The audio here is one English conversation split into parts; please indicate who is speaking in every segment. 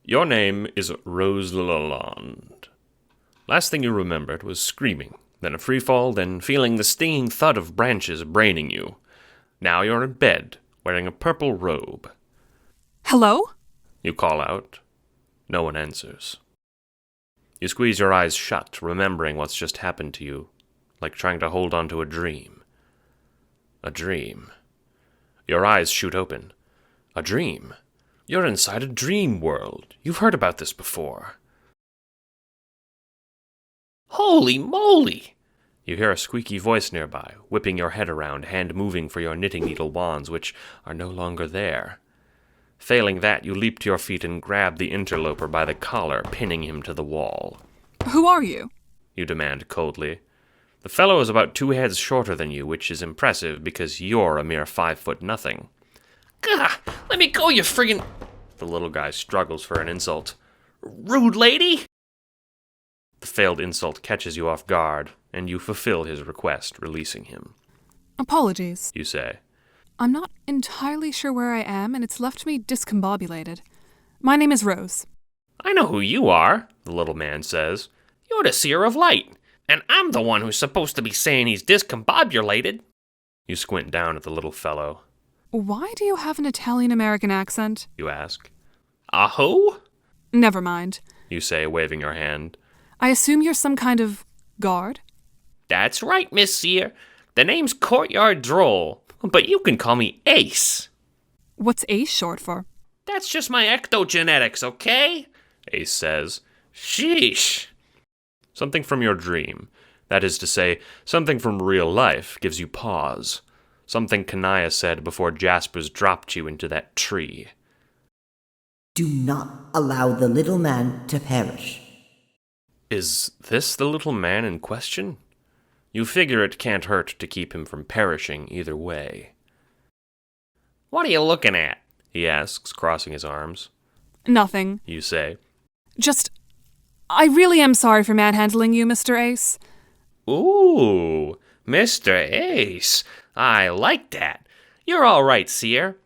Speaker 1: Your name is Rose Lalonde. Last thing you remembered was screaming, then a freefall, then feeling the stinging thud of branches braining you. Now you're in bed, wearing a purple robe.
Speaker 2: Hello?
Speaker 1: You call out. No one answers. You squeeze your eyes shut, remembering what's just happened to you, like trying to hold on to a dream. A dream. Your eyes shoot open. A dream. You're inside a dream world. You've heard about this before. Holy moly! You hear a squeaky voice nearby, whipping your head around, hand moving for your knitting needle wands, which are no longer there. Failing that, you leap to your feet and grab the interloper by the collar, pinning him to the wall.
Speaker 2: Who are you?
Speaker 1: You demand coldly. The fellow is about 2 heads shorter than you, which is impressive because you're a mere 5'0". Gah! Let me go, you friggin'... The little guy struggles for an insult. Rude lady! The failed insult catches you off guard, and you fulfill his request, releasing him.
Speaker 2: Apologies.
Speaker 1: You say.
Speaker 2: I'm not entirely sure where I am, and it's left me discombobulated. My name is Rose.
Speaker 1: I know who you are, the little man says. You're the Seer of Light, and I'm the one who's supposed to be saying he's discombobulated. You squint down at the little fellow.
Speaker 2: Why do you have an Italian-American accent?
Speaker 1: You ask. Who?
Speaker 2: Never mind.
Speaker 1: You say, waving your hand.
Speaker 2: I assume you're some kind of guard?
Speaker 1: That's right, Miss Seer. The name's Courtyard Droll, but you can call me Ace.
Speaker 2: What's Ace short for?
Speaker 1: That's just my ectogenetics, okay? Ace says. Sheesh. Something from your dream, that is to say, something from real life, gives you pause. Something Kanaya said before Jaspers dropped you into that tree.
Speaker 3: Do not allow the little man to perish.
Speaker 1: Is this the little man in question? You figure it can't hurt to keep him from perishing either way. What are you looking at? He asks, crossing his arms.
Speaker 2: Nothing.
Speaker 1: You say.
Speaker 2: I really am sorry for manhandling you, Mr. Ace.
Speaker 1: Ooh, Mr. Ace. I like that. You're all right, Seer.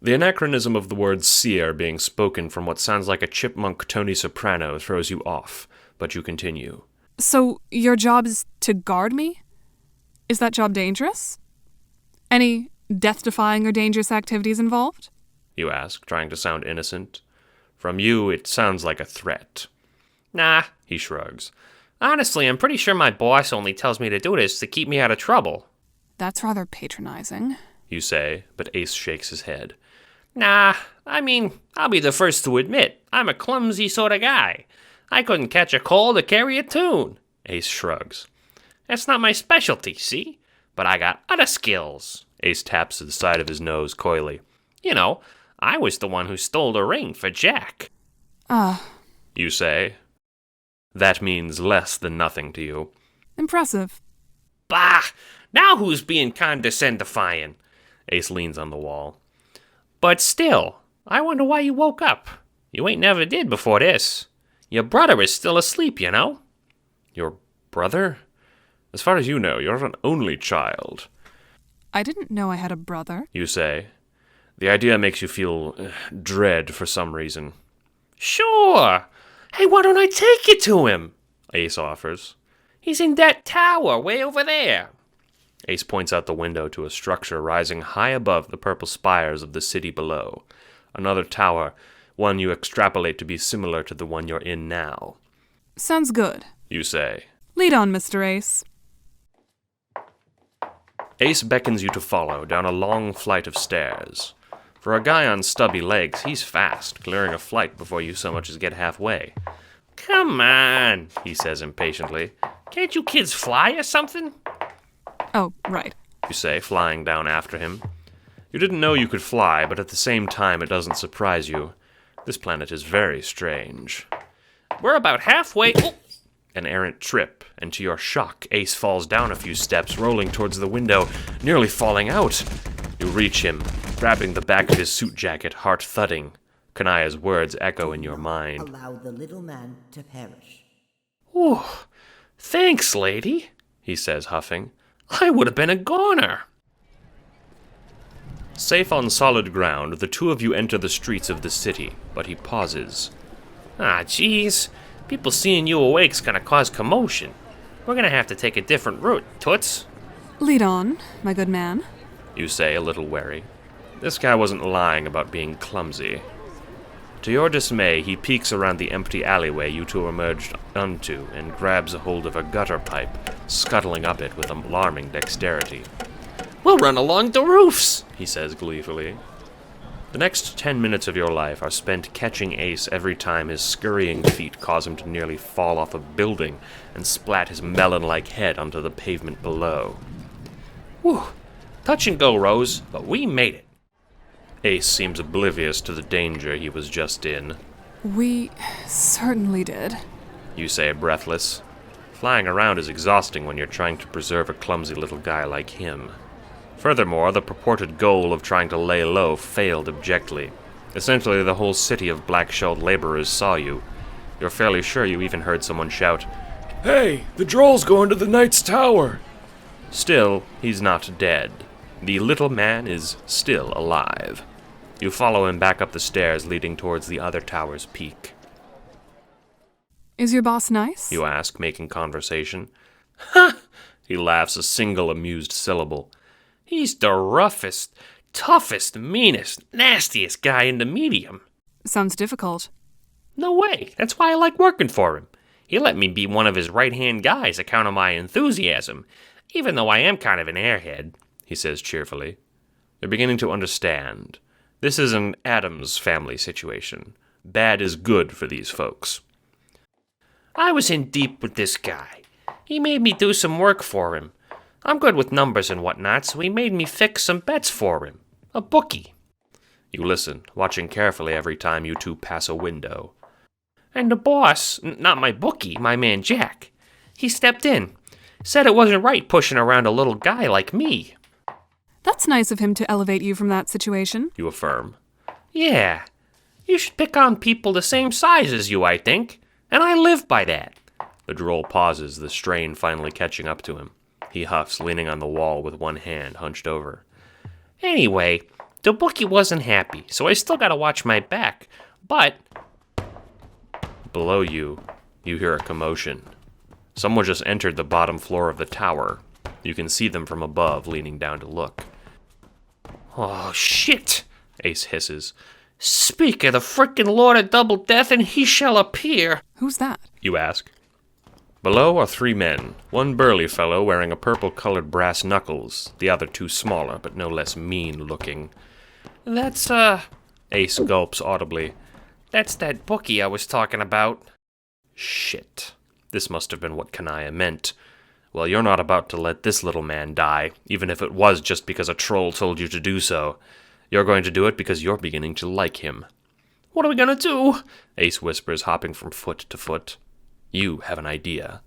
Speaker 1: The anachronism of the word seer being spoken from what sounds like a chipmunk Tony Soprano throws you off, but you continue.
Speaker 2: So, your job is to guard me? Is that job dangerous? Any death-defying or dangerous activities involved?
Speaker 1: You ask, trying to sound innocent. From you, it sounds like a threat. Nah, he shrugs. Honestly, I'm pretty sure my boss only tells me to do this to keep me out of trouble.
Speaker 2: That's rather patronizing.
Speaker 1: You say, but Ace shakes his head. Nah, I mean, I'll be the first to admit, I'm a clumsy sort of guy. I couldn't catch a cold or carry a tune. Ace shrugs. That's not my specialty, see? But I got other skills. Ace taps the side of his nose coyly. You know, I was the one who stole the ring for Jack.
Speaker 2: You
Speaker 1: say. That means less than nothing to you.
Speaker 2: Impressive.
Speaker 1: Bah! Now who's being condescendifying? Ace leans on the wall. But still, I wonder why you woke up. You ain't never did before this. Your brother is still asleep, you know? Your brother? As far as you know, you're an only child.
Speaker 2: I didn't know I had a brother.
Speaker 1: You say. The idea makes you feel dread for some reason. Sure! Hey, why don't I take you to him? Ace offers. He's in that tower way over there. Ace points out the window to a structure rising high above the purple spires of the city below. Another tower, one you extrapolate to be similar to the one you're in now.
Speaker 2: Sounds good.
Speaker 1: You say.
Speaker 2: Lead on, Mr. Ace.
Speaker 1: Ace beckons you to follow down a long flight of stairs. For a guy on stubby legs, he's fast, clearing a flight before you so much as get halfway. Come on, he says impatiently. Can't you kids fly or something?
Speaker 2: Oh, right.
Speaker 1: You say, flying down after him. You didn't know you could fly, but at the same time it doesn't surprise you. This planet is very strange. We're about halfway... Oh! An errant trip, and to your shock, Ace falls down a few steps, rolling towards the window, nearly falling out. You reach him, grabbing the back of his suit jacket, heart thudding. Kanaya's words echo in your mind.
Speaker 3: Allow the little man to perish.
Speaker 1: Ooh, thanks, lady, he says, huffing. I would have been a goner. Safe on solid ground, the two of you enter the streets of the city, but he pauses.
Speaker 4: Ah, jeez. People seeing you awake's gonna cause commotion. We're gonna have to take a different route, Toots.
Speaker 2: Lead on, my good man.
Speaker 1: You say, a little wary. This guy wasn't lying about being clumsy. To your dismay, he peeks around the empty alleyway you two emerged onto and grabs a hold of a gutter pipe, scuttling up it with alarming dexterity.
Speaker 4: We'll run along the roofs,
Speaker 1: he says gleefully. The next 10 minutes of your life are spent catching Ace every time his scurrying feet cause him to nearly fall off a building and splat his melon-like head onto the pavement below.
Speaker 4: Whew. Touch and go, Rose, but we made it.
Speaker 1: Ace seems oblivious to the danger he was just in.
Speaker 2: We certainly did.
Speaker 1: You say, breathless. Flying around is exhausting when you're trying to preserve a clumsy little guy like him. Furthermore, the purported goal of trying to lay low failed abjectly. Essentially, the whole city of black-shelled laborers saw you. You're fairly sure you even heard someone shout,
Speaker 5: "Hey, the droll's going to the Knight's Tower!"
Speaker 1: Still, he's not dead. The little man is still alive. You follow him back up the stairs leading towards the other tower's peak.
Speaker 2: Is your boss nice?
Speaker 1: You ask, making conversation. Ha! He laughs a single amused syllable.
Speaker 4: He's the roughest, toughest, meanest, nastiest guy in the medium.
Speaker 2: Sounds difficult.
Speaker 4: No way. That's why I like working for him. He let me be one of his right-hand guys account of my enthusiasm, even though I am kind of an airhead,
Speaker 1: he says cheerfully. You're beginning to understand. This is an Addams family situation. Bad is good for these folks.
Speaker 4: I was in deep with this guy. He made me do some work for him. I'm good with numbers and whatnot, so he made me fix some bets for him. A bookie.
Speaker 1: You listen, watching carefully every time you two pass a window.
Speaker 4: And the boss, not my bookie, my man Jack, he stepped in. Said it wasn't right pushing around a little guy like me.
Speaker 2: That's nice of him to elevate you from that situation.
Speaker 1: You affirm.
Speaker 4: Yeah. You should pick on people the same size as you, I think. And I live by that.
Speaker 1: The droll pauses, the strain finally catching up to him. He huffs, leaning on the wall with one hand hunched over.
Speaker 4: Anyway, the bookie wasn't happy, so I still gotta watch my back. But...
Speaker 1: Below you, you hear a commotion. Someone just entered the bottom floor of the tower. You can see them from above, leaning down to look.
Speaker 4: Oh, shit, Ace hisses. Speak of the frickin' Lord of Double Death, and he shall appear.
Speaker 2: Who's that?
Speaker 1: You ask. Below are three men, one burly fellow wearing a purple-colored brass knuckles, the other two smaller, but no less mean-looking.
Speaker 4: That's,
Speaker 1: Ace gulps audibly.
Speaker 4: That's that bookie I was talking about.
Speaker 1: Shit. This must have been what Kanaya meant. Well, you're not about to let this little man die, even if it was just because a troll told you to do so. You're going to do it because you're beginning to like him.
Speaker 4: What are we gonna do?
Speaker 1: Ace whispers, hopping from foot to foot. You have an idea.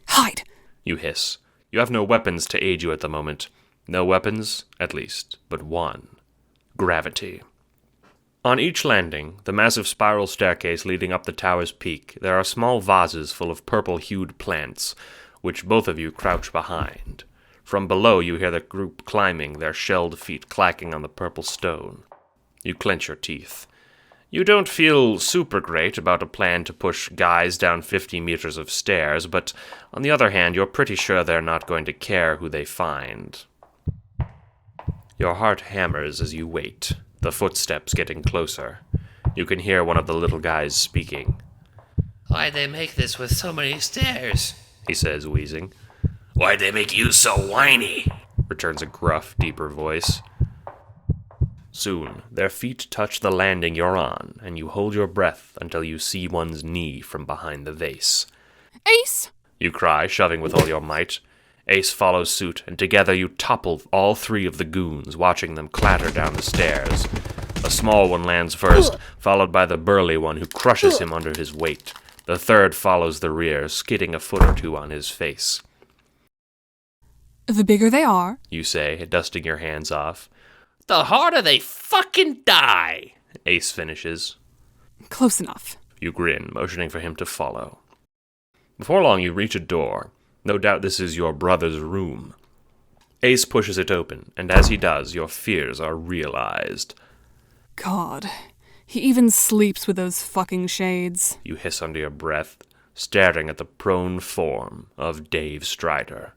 Speaker 2: Hide!
Speaker 1: You hiss. You have no weapons to aid you at the moment. No weapons, at least, but one. Gravity. On each landing, the massive spiral staircase leading up the tower's peak, there are small vases full of purple-hued plants, which both of you crouch behind. From below you hear the group climbing, their shelled feet clacking on the purple stone. You clench your teeth. You don't feel super great about a plan to push guys down 50 meters of stairs, but on the other hand, you're pretty sure they're not going to care who they find. Your heart hammers as you wait, the footsteps getting closer. You can hear one of the little guys speaking.
Speaker 4: Why'd they make this with so many stairs?
Speaker 1: He says, wheezing.
Speaker 4: Why'd they make you so whiny?
Speaker 1: Returns a gruff, deeper voice. Soon, their feet touch the landing you're on, and you hold your breath until you see one's knee from behind the vase.
Speaker 2: Ace!
Speaker 1: You cry, shoving with all your might. Ace follows suit, and together you topple all three of the goons, watching them clatter down the stairs. A small one lands first, followed by the burly one who crushes him under his weight. The third follows the rear, skidding a foot or two on his face.
Speaker 2: The bigger they are,
Speaker 1: You say, dusting your hands off.
Speaker 4: The harder they fucking die,
Speaker 1: Ace finishes.
Speaker 2: close enough.
Speaker 1: You grin, motioning for him to follow. Before long, you reach a door. No doubt this is your brother's room. Ace pushes it open, and as he does, your fears are realized.
Speaker 2: God, he even sleeps with those fucking shades.
Speaker 1: You hiss under your breath, staring at the prone form of Dave Strider.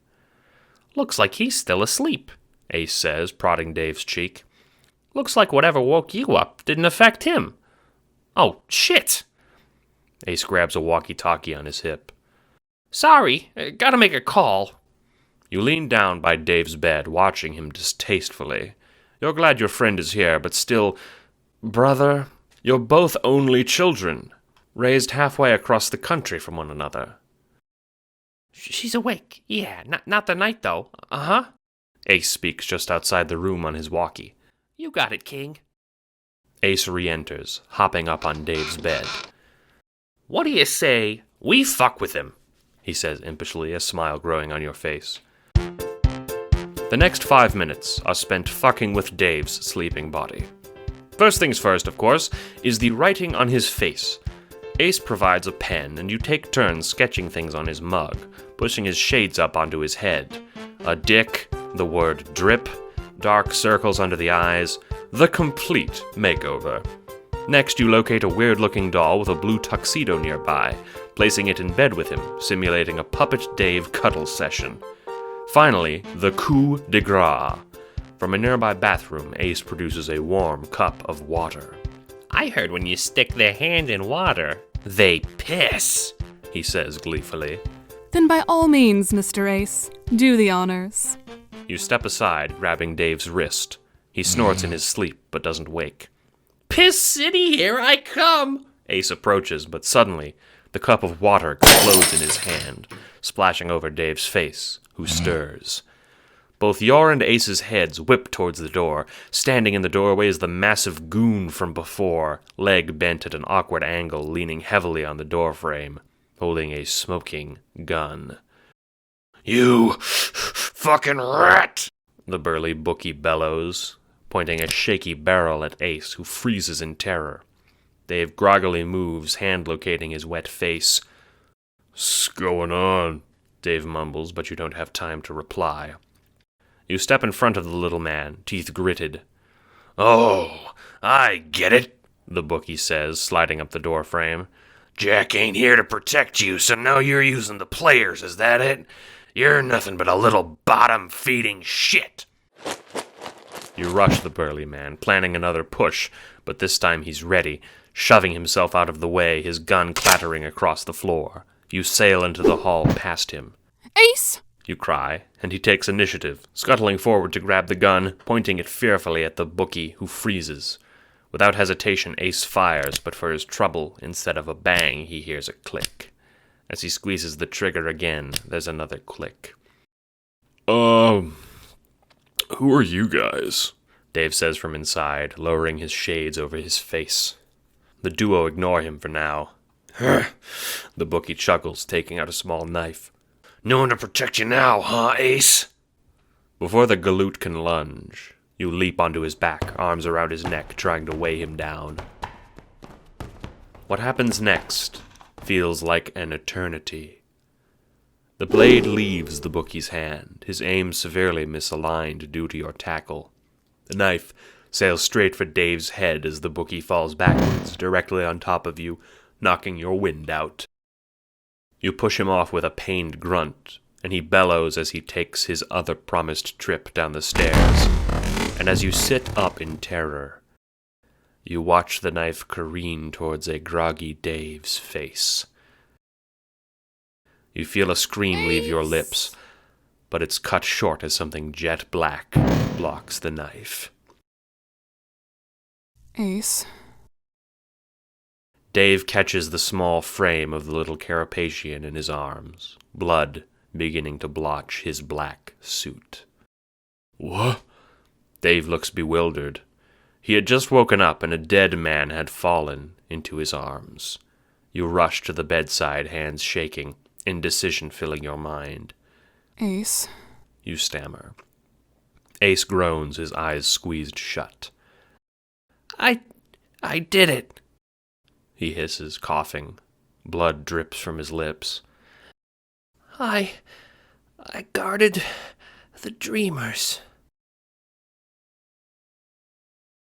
Speaker 4: Looks like he's still asleep,
Speaker 1: Ace says, prodding Dave's cheek.
Speaker 4: Looks like whatever woke you up didn't affect him. Oh, shit!
Speaker 1: Ace grabs a walkie-talkie on his hip.
Speaker 4: Sorry, gotta make a call.
Speaker 1: You lean down by Dave's bed, watching him distastefully. You're glad your friend is here, but still... Brother, you're both only children, raised halfway across the country from one another.
Speaker 4: She's awake. Yeah, not the night, though. Uh-huh.
Speaker 1: Ace speaks just outside the room on his walkie.
Speaker 4: You got it, King.
Speaker 1: Ace re-enters, hopping up on Dave's bed.
Speaker 4: What do you say we fuck with him?
Speaker 1: He says impishly, a smile growing on your face. The next 5 minutes are spent fucking with Dave's sleeping body. First things first, of course, is the writing on his face. Ace provides a pen, and you take turns sketching things on his mug, pushing his shades up onto his head. A dick, the word drip, dark circles under the eyes, the complete makeover. Next, you locate a weird-looking doll with a blue tuxedo nearby, placing it in bed with him, simulating a Puppet Dave cuddle session. Finally, the coup de grace. From a nearby bathroom, Ace produces a warm cup of water.
Speaker 4: I heard when you stick their hand in water, they piss,
Speaker 1: he says gleefully.
Speaker 2: Then by all means, Mr. Ace, do the honors.
Speaker 1: You step aside, grabbing Dave's wrist. He snorts in his sleep, but doesn't wake.
Speaker 4: Piss City, here I come!
Speaker 1: Ace approaches, but suddenly, the cup of water explodes in his hand, splashing over Dave's face, who stirs. Both your and Ace's heads whip towards the door. Standing in the doorway is the massive goon from before, leg bent at an awkward angle, leaning heavily on the doorframe, holding a smoking gun.
Speaker 5: You fucking rat!
Speaker 1: The burly bookie bellows, pointing a shaky barrel at Ace, who freezes in terror. Dave groggily moves, hand locating his wet face.
Speaker 5: "What's going on?"
Speaker 1: Dave mumbles, but you don't have time to reply. You step in front of the little man, teeth gritted.
Speaker 5: "Oh, I get it,"
Speaker 1: the bookie says, sliding up the doorframe.
Speaker 5: "Jack ain't here to protect you, so now you're using the players, is that it? You're nothing but a little bottom-feeding shit."
Speaker 1: You rush the burly man, planning another push, but this time he's ready, shoving himself out of the way, his gun clattering across the floor. You sail into the hall past him.
Speaker 2: Ace!
Speaker 1: You cry, and he takes initiative, scuttling forward to grab the gun, pointing it fearfully at the bookie, who freezes. Without hesitation, Ace fires, but for his trouble, instead of a bang, he hears a click. As he squeezes the trigger again, there's another click.
Speaker 5: Who are you guys?"
Speaker 1: Dave says from inside, lowering his shades over his face. The duo ignore him for now. The bookie chuckles, taking out a small knife.
Speaker 5: "No one to protect you now, huh, Ace?"
Speaker 1: Before the galoot can lunge, you leap onto his back, arms around his neck, trying to weigh him down. What happens next feels like an eternity. The blade leaves the bookie's hand, his aim severely misaligned due to your tackle. The knife sails straight for Dave's head as the bookie falls backwards, directly on top of you, knocking your wind out. You push him off with a pained grunt, and he bellows as he takes his other promised trip down the stairs. And as you sit up in terror, you watch the knife careen towards a groggy Dave's face. You feel a scream leave your lips, but it's cut short as something jet black blocks the knife.
Speaker 2: Ace.
Speaker 1: Dave catches the small frame of the little Carapacian in his arms, blood beginning to blotch his black suit.
Speaker 5: "What?"
Speaker 1: Dave looks bewildered. He had just woken up and a dead man had fallen into his arms. You rush to the bedside, hands shaking, indecision filling your mind.
Speaker 2: Ace.
Speaker 1: You stammer. Ace groans, his eyes squeezed shut.
Speaker 4: I did it.
Speaker 1: He hisses, coughing. Blood drips from his lips.
Speaker 4: I guarded The dreamers.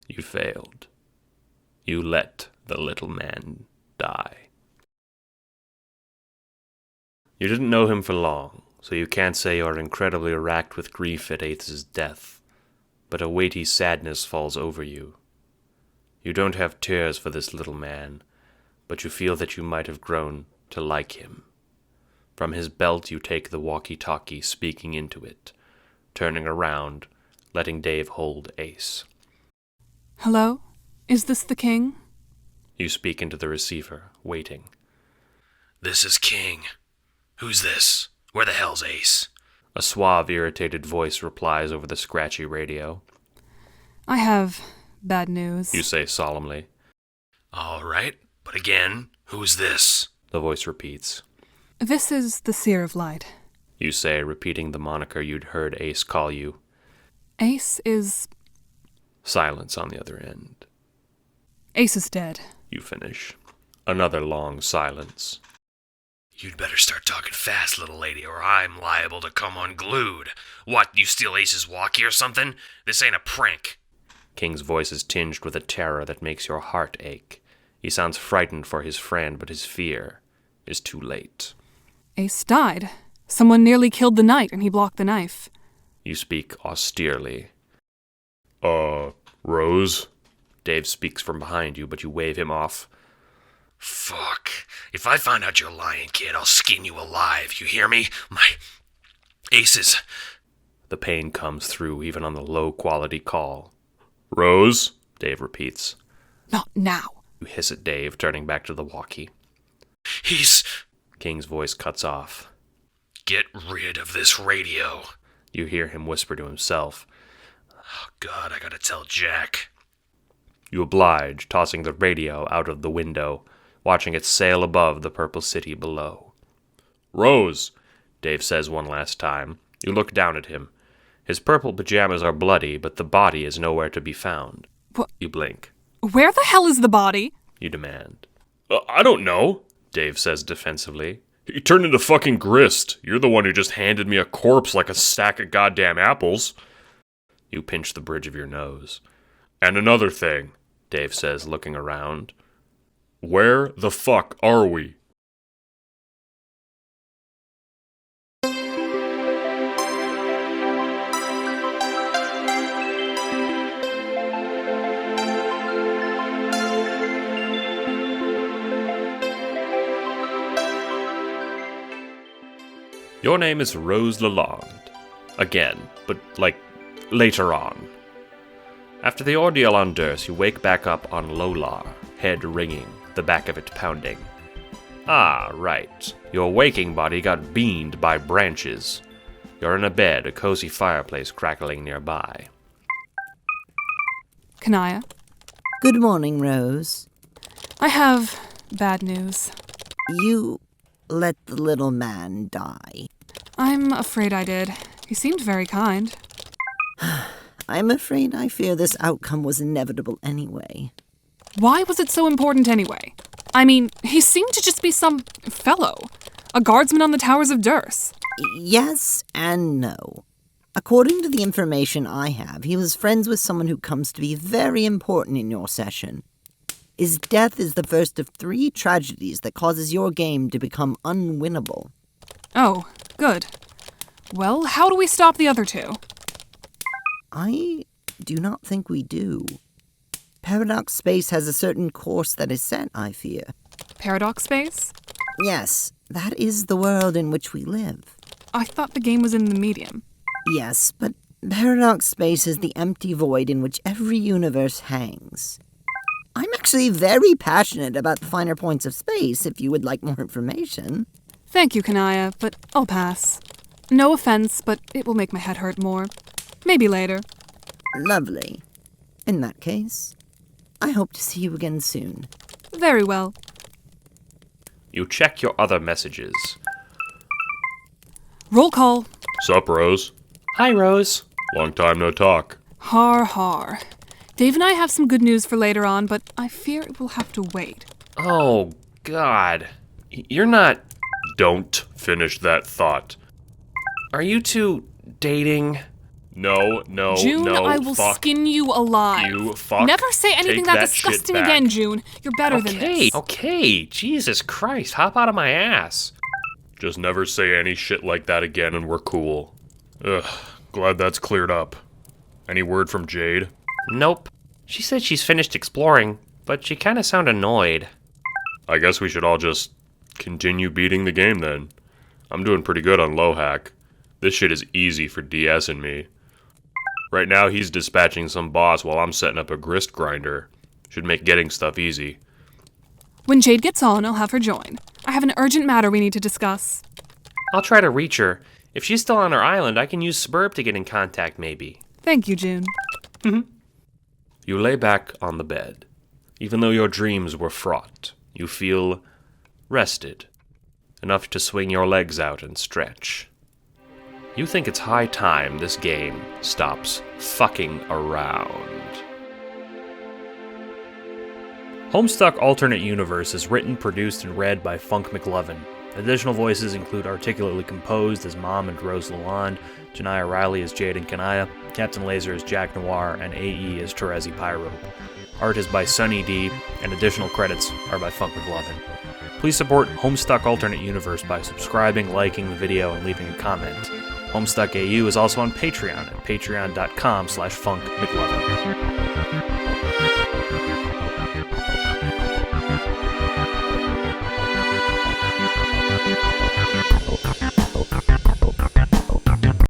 Speaker 1: You failed. You let the little man die. You didn't know him for long, so you can't say you're incredibly racked with grief at Aeth's death, but a weighty sadness falls over you. You don't have tears for this little man, but you feel that you might have grown to like him. From his belt you take the walkie-talkie, speaking into it, turning around, letting Dave hold Ace.
Speaker 2: Hello? Is this the king?
Speaker 1: You speak into the receiver, waiting.
Speaker 5: This is King. Who's this? Where the hell's Ace?
Speaker 1: A suave, irritated voice replies over the scratchy radio.
Speaker 2: I have bad news.
Speaker 1: You say solemnly.
Speaker 5: All right, but again, who's this?
Speaker 1: The voice repeats.
Speaker 2: This is the Seer of Light.
Speaker 1: You say, repeating the moniker you'd heard Ace call you.
Speaker 2: Ace is...
Speaker 1: Silence on the other end.
Speaker 2: Ace is dead.
Speaker 1: You finish. Another long silence.
Speaker 5: You'd better start talking fast, little lady, or I'm liable to come unglued. What, you steal Ace's walkie or something? This ain't a prank.
Speaker 1: King's voice is tinged with a terror that makes your heart ache. He sounds frightened for his friend, but his fear is too late.
Speaker 2: Ace died. Someone nearly killed the knight, and he blocked the knife.
Speaker 1: You speak austerely. Rose? Dave speaks from behind you, but you wave him off.
Speaker 5: Fuck. If I find out you're lying, kid, I'll skin you alive. You hear me? My Aces.
Speaker 1: The pain comes through even on the low-quality call. Rose? Dave repeats.
Speaker 2: Not now.
Speaker 1: You hiss at Dave, turning back to the walkie.
Speaker 5: He's...
Speaker 1: King's voice cuts off.
Speaker 5: Get rid of this radio.
Speaker 1: You hear him whisper to himself.
Speaker 5: Oh, God, I gotta tell Jack.
Speaker 1: You oblige, tossing the radio out of the window, watching it sail above the purple city below. Rose, Dave says one last time. You look down at him. His purple pajamas are bloody, but the body is nowhere to be found.
Speaker 2: What?
Speaker 1: You blink.
Speaker 2: Where the hell is the body?
Speaker 1: You demand. I don't know, Dave says defensively. He turned into fucking grist. You're the one who just handed me a corpse like a sack of goddamn apples. You pinch the bridge of your nose. And another thing, Dave says, looking around. Where the fuck are we? Your name is Rose Lalonde. Again, but, later on. After the ordeal on Durst, you wake back up on Lolar, head ringing, the back of it pounding. Ah, right. Your waking body got beamed by branches. You're in a bed, a cozy fireplace crackling nearby.
Speaker 2: Kanaya?
Speaker 3: Good morning, Rose.
Speaker 2: I have bad news.
Speaker 3: You let the little man die.
Speaker 2: I'm afraid I did. He seemed very kind.
Speaker 3: I'm afraid I fear this outcome was inevitable anyway.
Speaker 2: Why was it so important anyway? I mean, he seemed to just be some fellow. A guardsman on the towers of Durst.
Speaker 3: Yes and no. According to the information I have, he was friends with someone who comes to be very important in your session. His death is the first of 3 tragedies that causes your game to become unwinnable.
Speaker 2: Oh, good. Well, how do we stop the other 2?
Speaker 3: I do not think we do. Paradox Space has a certain course that is set, I fear.
Speaker 2: Paradox space?
Speaker 3: Yes, that is the world in which we live.
Speaker 2: I thought the game was in the medium.
Speaker 3: Yes, but Paradox Space is the empty void in which every universe hangs. I'm actually very passionate about the finer points of space, if you would like more information.
Speaker 2: Thank you, Kanaya, but I'll pass. No offense, but it will make my head hurt more. Maybe later.
Speaker 3: Lovely. In that case, I hope to see you again soon.
Speaker 2: Very well.
Speaker 1: You check your other messages.
Speaker 2: Roll call.
Speaker 1: Sup, Rose?
Speaker 4: Hi, Rose.
Speaker 1: Long time no talk.
Speaker 2: Har har. Dave and I have some good news for later on, but I fear it will have to wait.
Speaker 1: Oh, God. You're not... Don't finish that thought. Are you two dating? No,
Speaker 2: June,
Speaker 1: no,
Speaker 2: I will
Speaker 1: fuck.
Speaker 2: skin you alive.
Speaker 1: You fuck.
Speaker 2: Never say anything
Speaker 1: Take
Speaker 2: that
Speaker 1: that shit
Speaker 2: disgusting
Speaker 1: back.
Speaker 2: again, June. You're better than this.
Speaker 1: Okay, Jesus Christ, hop out of my ass. Just never say any shit like that again and we're cool. Ugh, glad that's cleared up. Any word from Jade?
Speaker 4: Nope. She said she's finished exploring, but she kinda sounded annoyed.
Speaker 1: I guess we should all just continue beating the game then. I'm doing pretty good on low hack. This shit is easy for DS and me. Right now he's dispatching some boss while I'm setting up a grist grinder. Should make getting stuff easy.
Speaker 2: When Jade gets on, I'll have her join. I have an urgent matter we need to discuss.
Speaker 4: I'll try to reach her. If she's still on her island, I can use Spurb to get in contact, maybe.
Speaker 2: Thank you, June.
Speaker 1: You lay back on the bed. Even though your dreams were fraught, you feel rested. Enough to swing your legs out and stretch. You think it's high time this game stops fucking around. Homestuck Alternate Universe is written, produced, and read by Funk McLovin. Additional voices include Articulately Composed as Mom and Rose Lalonde, Janiyah Riley as Jade and Kanaya, Captain Laser as Jack Noir, and AE as Terezi Pyro. Art is by Sunny D, and additional credits are by Funk McLovin. Please support Homestuck Alternate Universe by subscribing, liking the video, and leaving a comment. Homestuck AU is also on Patreon at patreon.com/funkmclovin.